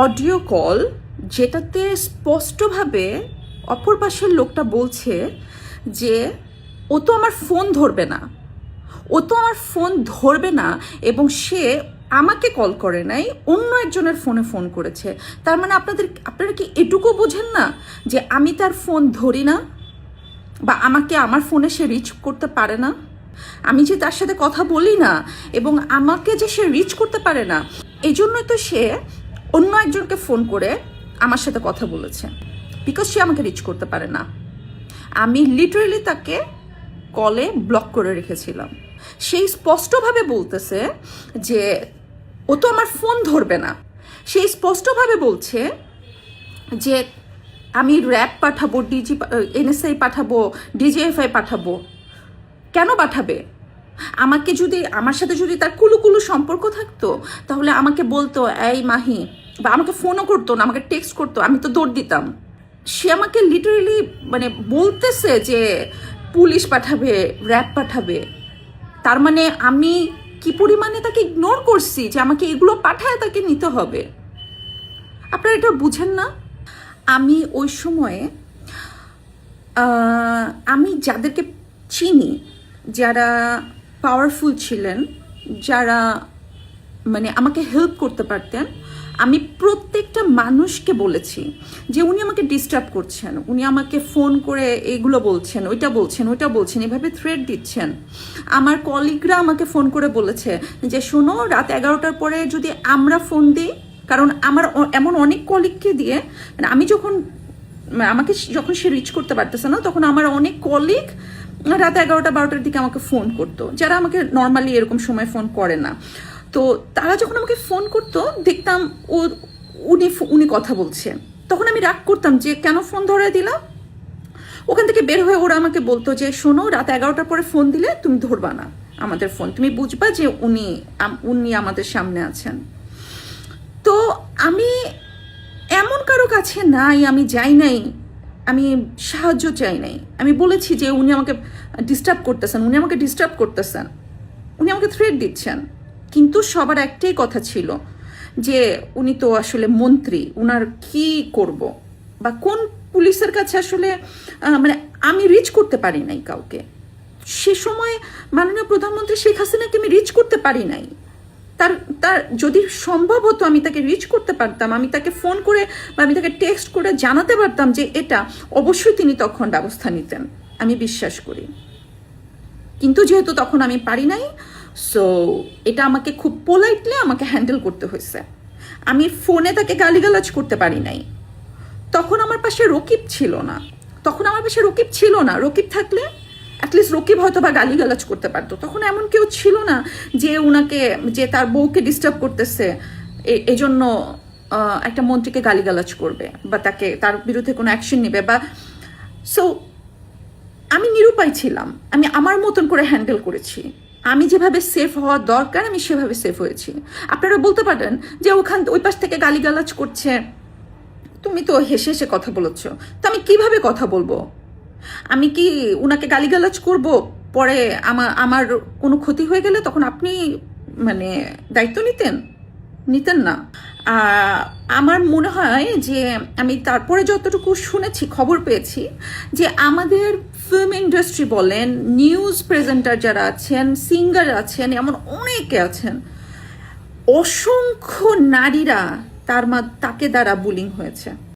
Audio call যেটাতে স্পষ্টভাবে অপর পাশের লোকটা বলছে যে ও তো আমার ফোন ধরবে না, এবং সে আমাকে কল করে নাই, অন্য একজনের ফোনে ফোন করেছে। তার মানে আপনারা কি এটুকু বোঝেন না যে আমি তার ফোন ধরি না, বা আমাকে আমার ফোনে সে রিচ করতে পারে না, আমি যে তার সাথে কথা বলি না এবং আমাকে যে সে রিচ করতে পারে না, এই জন্যই তো সে অন্য একজনকে ফোন করে আমার সাথে কথা বলেছে, বিকজ সে আমাকে রিচ করতে পারে না। আমি লিটারেলি তাকে কলে ব্লক করে রেখেছিলাম। সেই স্পষ্টভাবে বলতেছে যে ও তো আমার ফোন ধরবে না, সেই স্পষ্টভাবে বলছে যে আমি র্যাব পাঠাবো, এনএসআই পাঠাবো, ডিজিএফআই পাঠাবো। কেন পাঠাবে? আমার সাথে যদি তার কুলুকুলু সম্পর্ক থাকতো তাহলে আমাকে বলতো এই মাহি, বা আমাকে ফোনও করতো না, আমাকে টেক্সট করতো, আমি তো দৌড় দিতাম। সে আমাকে লিটারেলি বলতেছে যে পুলিশ পাঠাবে, র্যাব পাঠাবে। তার মানে আমি কি পরিমাণে তাকে ইগনোর করছি যে আমাকে এগুলো পাঠায় তাকে নিতে হবে। আপনারা এটা বুঝেন না? আমি ওই সময়ে আমি যাদেরকে চিনি, যারা পাওয়ারফুল ছিলেন, যারা আমাকে হেল্প করতে পারতেন, আমি প্রত্যেকটা মানুষকে বলেছি যে উনি আমাকে ডিস্টার্ব করছেন, উনি আমাকে ফোন করে এগুলো বলছেন, ওইটা বলছেন, এভাবে থ্রেট দিচ্ছেন। আমার কলিগরা আমাকে ফোন করে বলেছে যে শোনো, রাত 11টার পরে যদি আমরা ফোন দিই, কারণ আমার এমন অনেক কলিগকে দিয়ে যখন সে রিচ করতে পারতেছে না, তখন আমার অনেক কলিগ রাত 11টা-12টার দিকে আমাকে ফোন করতো, যারা আমাকে নর্মালি এরকম সময় ফোন করে না। তো তারা যখন আমাকে ফোন করতো, দেখতাম উনি কথা বলছে, তখন আমি রাগ করতাম যে কেন ফোন ধরে দিলাম। ওখান থেকে বের হয়ে ওরা আমাকে বলতো যে শোনো, রাত 11টার পরে ফোন দিলে তুমি ধরবা না আমাদের ফোন, তুমি বুঝবা যে উনি আমাদের সামনে আছেন। তো আমি এমন কারো কাছে নাই, আমি যাই নাই, আমি সাহায্য চাই নাই। আমি বলেছি যে উনি আমাকে ডিস্টার্ব করতেছেন, উনি আমাকে থ্রেট দিচ্ছেন। কিন্তু সবার একটাই কথা ছিল যে উনি তো আসলে মন্ত্রী, উনার কি করব, বা কোন পুলিশের কাছে আসলে আমি রিচ করতে পারি নাই কাউকে। সে সময় মাননীয় প্রধানমন্ত্রী শেখ হাসিনাকে আমি রিচ করতে পারি নাই। তার যদি সম্ভব হতো আমি তাকে রিচ করতে পারতাম, আমি তাকে ফোন করে বা আমি তাকে টেক্সট করে জানাতে পারতাম যে এটা, অবশ্যই তিনি তখন ব্যবস্থা নিতেন, আমি বিশ্বাস করি। কিন্তু যেহেতু তখন আমি পারি নাই, সো এটা আমাকে খুব পোলাইটলি আমাকে হ্যান্ডেল করতে হয়েছে। আমি ফোনে তাকে গালিগালাজ করতে পারি নাই। তখন আমার পাশে রকিব ছিল না। রকিব থাকলে অ্যাটলিস্ট রকিব হয়তো বা গালিগালাজ করতে পারতো। তখন এমন কেউ ছিল না যে তার বউকে ডিস্টার্ব করতেছে এজন্য একটা মন্ত্রীকে গালিগালাজ করবে বা তার বিরুদ্ধে কোনো অ্যাকশন নেবে। সো আমি নিরুপায় ছিলাম, আমি আমার মতন করে হ্যান্ডেল করেছি। আমি যেভাবে সেফ হওয়া দরকার আমি সেভাবে সেফ হয়েছি। আপনারা বলতে পারেন যে ওই পাশ থেকে গালিগালাজ করছে, তুমি তো হেসে হেসে কথা বলেছ, তো আমি কিভাবে কথা বলবো? আমি কি উনাকে গালিগালাজ করব, পরে আমার কোনো ক্ষতি হয়ে গেলে তখন আপনি দায়িত্ব নিতেন না? আমার মনে হয় যে আমি তারপরে যতটুকু শুনেছি, খবর পেয়েছি যে আমাদের ফিল্ম ইন্ডাস্ট্রি বলেন, নিউজ প্রেজেন্টার যারা আছেন, সিঙ্গার আছেন, এমন অনেকে আছেন, অসংখ্য নারীরা তাকে দ্বারা বুলিং হয়েছে।